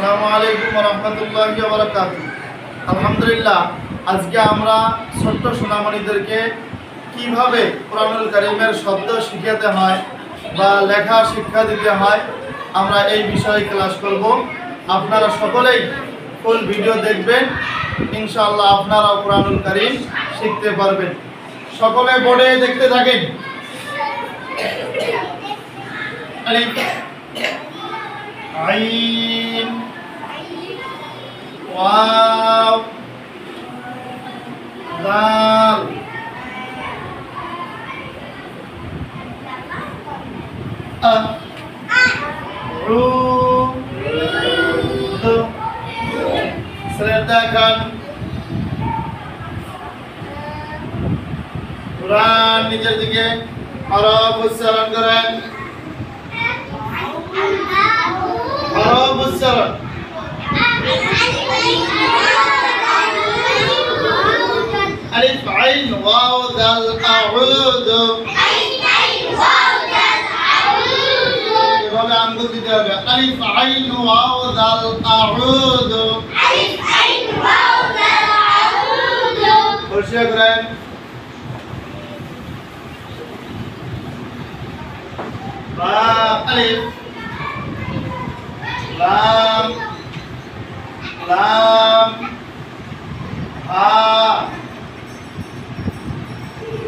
আসসালামু আলাইকুম ওয়া রাহমাতুল্লাহি ওয়া বারাকাতুহু। আলহামদুলিল্লাহ, আজকে আমরা ছোট্ট সোনামণিদেরকে কিভাবে কোরআনুল কারীমের শব্দ শিখাতে হয় বা লেখা শিক্ষা দিতে হয় আমরা এই বিষয়ে ক্লাস করব। আপনারা সকলেই ফুল ভিডিও দেখবেন, ইনশাআল্লাহ আপনারাও কোরআনুল কারীম শিখতে পারবেন। সকলে বোর্ডে দেখতে থাকেন। আলিফ আইন ওয়াও দাল রু দু শ্রদ্ধা খান কোরআন নিজের দিকে হরফ উচ্চারণ করেন। হরফ উচ্চারণ আলিফ আইন ওয়াও দাল আউযু। এভাবে আঙ্গুল দিতে হবে। আলিফ আইন ওয়াও দাল আউযু। পরিষ্কার করেন। বা আলিফ লাম লাম হা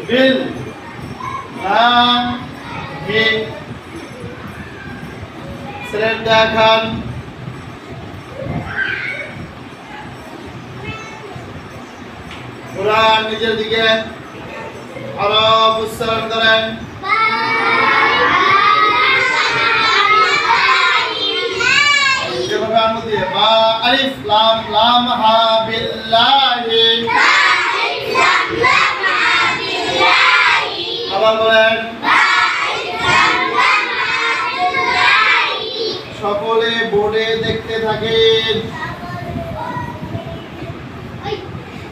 বিল লাম হি শ্রদ্ধা খান কোরআন নিজের দিকে হরফ উচ্চারণ করেন। বা আলিফ লাম লাম হা বিল্লাহি। আবার বলেন। সকলে বোর্ডে দেখতে থাকেন।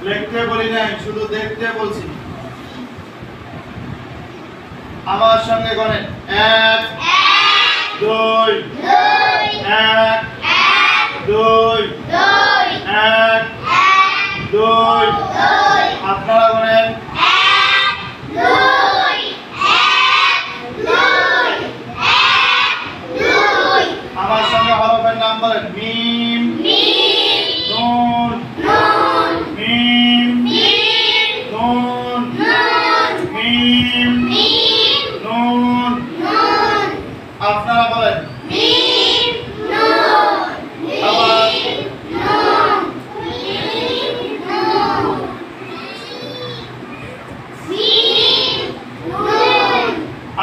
লিখতে বলি নাই, শুধু দেখতে বলছি। আমার সঙ্গে গণেন। 1 2 1 2 1 2। আপনারা বলেন। আমার সঙ্গে হরফের নাম বলেন। মিম নুন মিম নুন মিম নুন। আপনারা বলেন।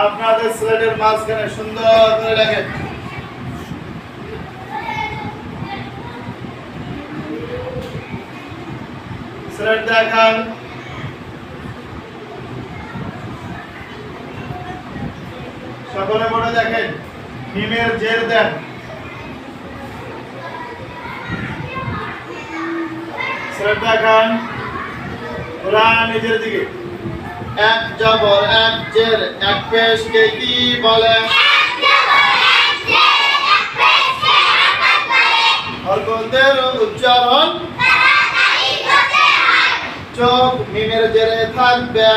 আপনাদের স্লাইডের মাঝখানে সুন্দর করে লেখেন। স্লাইড দেখান। সকলে বোর্ডে দেখেন। মিমের জের দেন। স্লাইড দেখান। কোরআন নিজের দিকে। এক জবর এক জের এক পেশকে কি বলে? হরকতের উচ্চারণ চোখ মিমের জেরে থাকবে,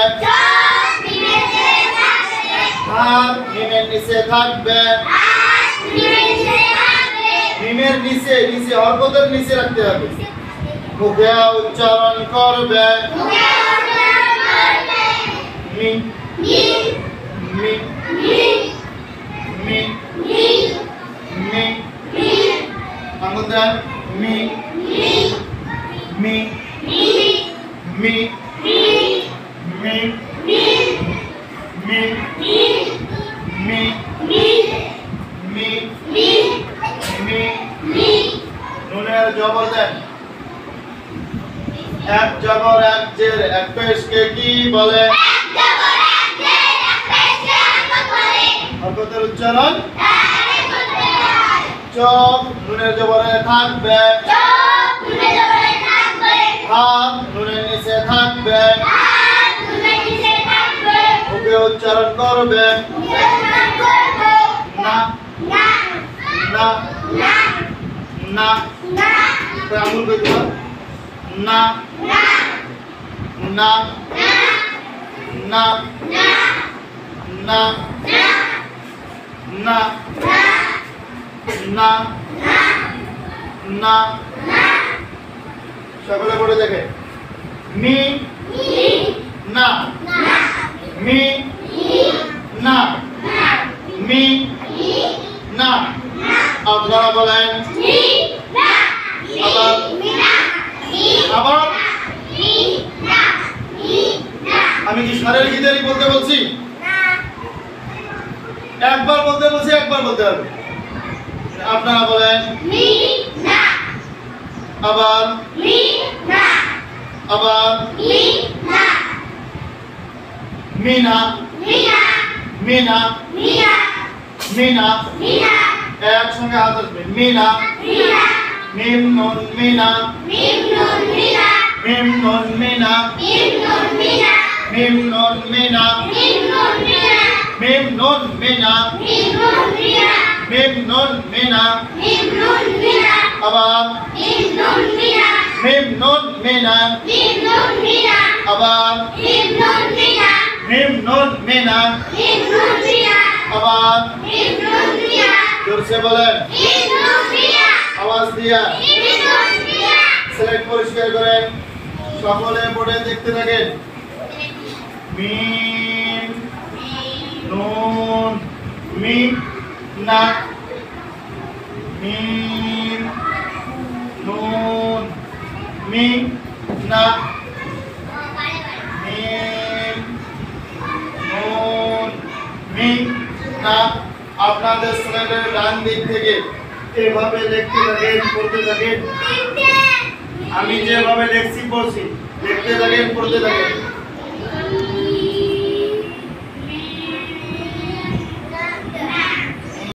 হাত মিমের নিচে থাকবে। মিমের নিচে নিচে হরকতের নিচে রাখতে হবে। মুখে উচ্চারণ করবে। মি মি মি মি আঙ্গুল দেন। মি মি মি মি মি মি মি মি নুনের জবর দেন। এক জবর এক জের এক পেশকে কি বলে? হরকতের উচ্চারণ চোখ নুনের জবরে থাকবে, হাত নুনের নিচে থাকবে, মুখে উচ্চারণ করবে। না না না কই আঙুল কই তোমার না না না না না না না সকলে পড়ে দেখে মি না মি না মি না আপনারা বলেন আবার আবার আমি কি সারের গীতারি বলতে বলছি একবার বলতে বলছি একবার বলতে হবে আপনারা বলেন আবার আবার মিনা মিনা মিনা একসঙ্গে হাত আসবে মিনা মিম নুন মিনা মিম নুন মিনা মিম নুন মিনা মিম নুন মিনা মিম নুন মিনা আবার মিম নুন মিনা আবার মিম নুন মিনা আবার জোরসে বলেন আওয়াজ দিয়া সিলেক্ট পরিষ্কার করেন সকলে পড়ে দেখতে থাকেন মিম নুন মিম না মিম নুন মিম না মিম নুন মিম না আপনাদের স্লাইডের ডান দিক থেকে এভাবে লিখতে থাকেন পড়তে থাকেন আমি যেভাবে লেখছি পড়ছি লিখতে থাকেন পড়তে থাকেন